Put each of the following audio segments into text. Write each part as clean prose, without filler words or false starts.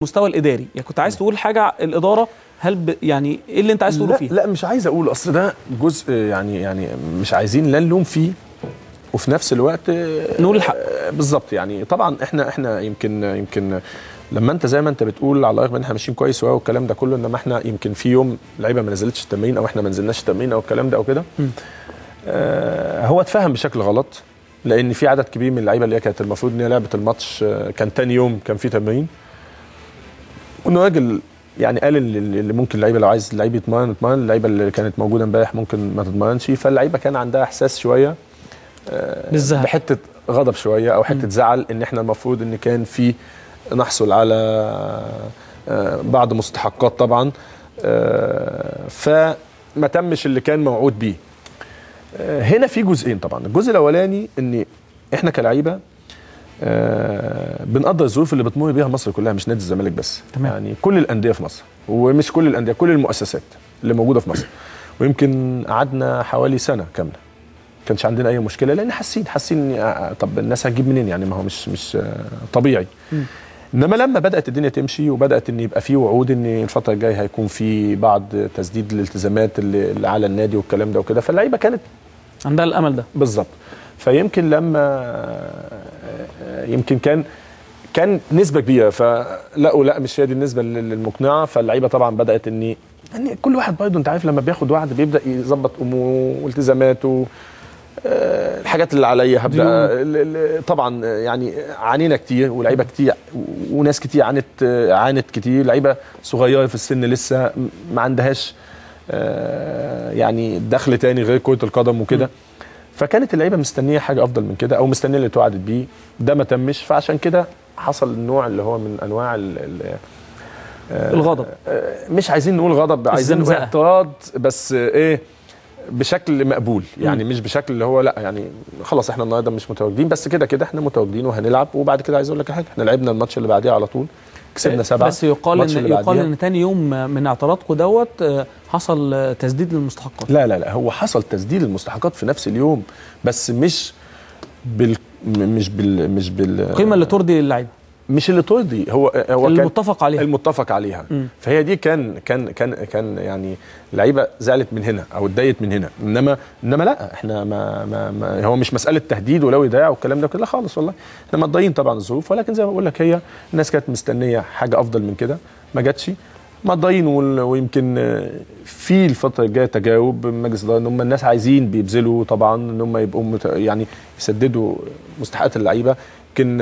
المستوى الاداري، يعني كنت عايز تقول حاجه الاداره، هل يعني ايه اللي انت عايز تقوله فيه؟ لا مش عايز اقول، اصل ده جزء يعني مش عايزين لا نلوم فيه وفي نفس الوقت نقول الحق. بالظبط. يعني طبعا احنا يمكن لما انت زي ما انت بتقول، على الرغم ان احنا ماشيين كويس والكلام ده كله، انما احنا يمكن في يوم لعيبه ما نزلتش التمرين او احنا ما نزلناش التمرين او الكلام ده او كده، هو اتفهم بشكل غلط، لان في عدد كبير من اللعيبه اللي كانت المفروض ان هي لعبه الماتش كان تاني يوم كان في تمرين، وانه راجل يعني قال اللي ممكن اللعيبه لو عايز اللعيبه يتمرن، اللعيبه اللي كانت موجوده امبارح ممكن ما تتمرنش، فاللعيبه كان عندها احساس شويه بالزهق، بحته غضب شويه او حته زعل، ان احنا المفروض ان كان في نحصل على بعض مستحقات طبعا، فما تمش اللي كان موعود بيه. هنا في جزئين طبعا. الجزء الاولاني ان احنا كلاعيبه بنقدر الظروف اللي بتمر بيها مصر كلها، مش نادي الزمالك بس. تمام. يعني كل الانديه في مصر، ومش كل الانديه، كل المؤسسات اللي موجوده في مصر. ويمكن قعدنا حوالي سنه كامله ما كانش عندنا اي مشكله، لان حاسين طب الناس هتجيب منين؟ يعني ما هو مش طبيعي. انما لما بدات الدنيا تمشي وبدات ان يبقى في وعود ان الفتره الجايه هيكون في بعض تسديد الالتزامات اللي على النادي والكلام ده وكده، فاللعيبه كانت عندها الامل ده بالظبط. فيمكن لما يمكن كان نسبه كبيره فلقوا لا مش هي دي النسبه المقنعه، فاللعيبه طبعا بدات ان كل واحد برضه انت عارف لما بياخد وعد بيبدا يظبط اموره والتزاماته، الحاجات اللي عليا هبدا طبعا. يعني عانينا كتير ولعيبه كتير وناس كتير عانت كتير، لعيبه صغيره في السن لسه ما عندهاش يعني دخل تاني غير كره القدم وكده، فكانت اللعيبه مستنيه حاجه افضل من كده او مستنيه اللي اتوعدت بيه، ده ما تمش، فعشان كده حصل النوع اللي هو من انواع الغضب. مش عايزين نقول غضب، عايزين نقول اعتراض، بس ايه بشكل مقبول، يعني مش بشكل اللي هو لا يعني خلاص احنا النهارده مش متواجدين، بس كده احنا متواجدين وهنلعب. وبعد كده عايز اقول لك حاجه، احنا لعبنا الماتش اللي بعديه على طول كسبنا 7، بس يقال ان تاني يوم من اعتراضكم دوت حصل تسديد للمستحقات. لا هو حصل تسديد للمستحقات في نفس اليوم، بس مش القيمه اللي ترضي اللعيبه، مش اللي ترضي، هو المتفق عليها. فهي دي كان يعني اللعيبه زعلت من هنا او اتضايقت من هنا، انما لا احنا ما هو مش مساله تهديد ولو يضيع والكلام ده كله خالص، والله احنا مقدرين طبعا الظروف، ولكن زي ما بقول لك هي الناس كانت مستنيه حاجه افضل من كده ما جاتش، مقدرين. ويمكن في الفتره الجايه تجاوب مجلس الاداره ان هم الناس عايزين بيبذلوا طبعا ان هم يبقوا يعني يسددوا مستحقات اللعيبه. يمكن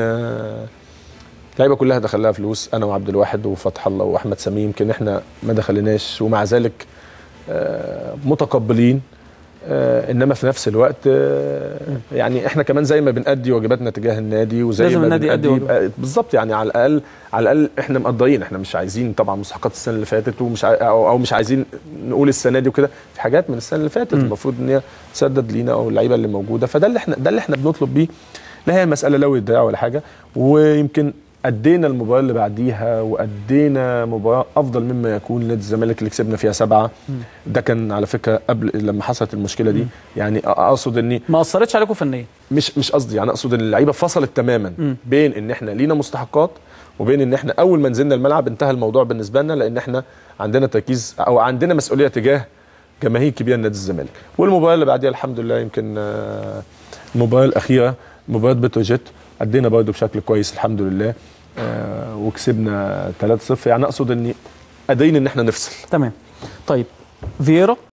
اللعيبه كلها دخل لها فلوس، انا وعبد الواحد وفتح الله واحمد سمير، يمكن احنا ما دخلناش ومع ذلك متقبلين، انما في نفس الوقت يعني احنا كمان زي ما بنأدي واجباتنا تجاه النادي وزي لازم ما النادي يأدي بالظبط. يعني على الاقل احنا مقدرين، احنا مش عايزين طبعا مستحقات السنه اللي فاتت ومش او مش عايزين نقول السنه دي وكده، في حاجات من السنه اللي فاتت المفروض ان هي تسدد لينا او اللعيبه اللي موجوده، فده اللي احنا بنطلب بيه. لا هي مساله لو يضيع ولا حاجه، ويمكن أدينا المباراة اللي بعديها وأدينا مباراة أفضل مما يكون نادي الزمالك اللي كسبنا فيها 7. ده كان على فكرة قبل لما حصلت المشكلة دي. يعني أقصد إني ما أثرتش عليكم فنيا، مش قصدي، يعني أقصد إن اللعيبة فصلت تماما بين إن إحنا لينا مستحقات وبين إن إحنا أول ما نزلنا الملعب انتهى الموضوع بالنسبة لنا، لأن إحنا عندنا تركيز أو عندنا مسؤولية تجاه جماهير كبيرة نادي الزمالك. والمباراة اللي بعديها الحمد لله، يمكن المباراة الأخيرة مباراة بتروجيت أدينا برضه بشكل كويس الحمد لله، وكسبنا 3-0. يعني اقصد اني قادرين ان احنا نفصل. تمام. طيب فييرا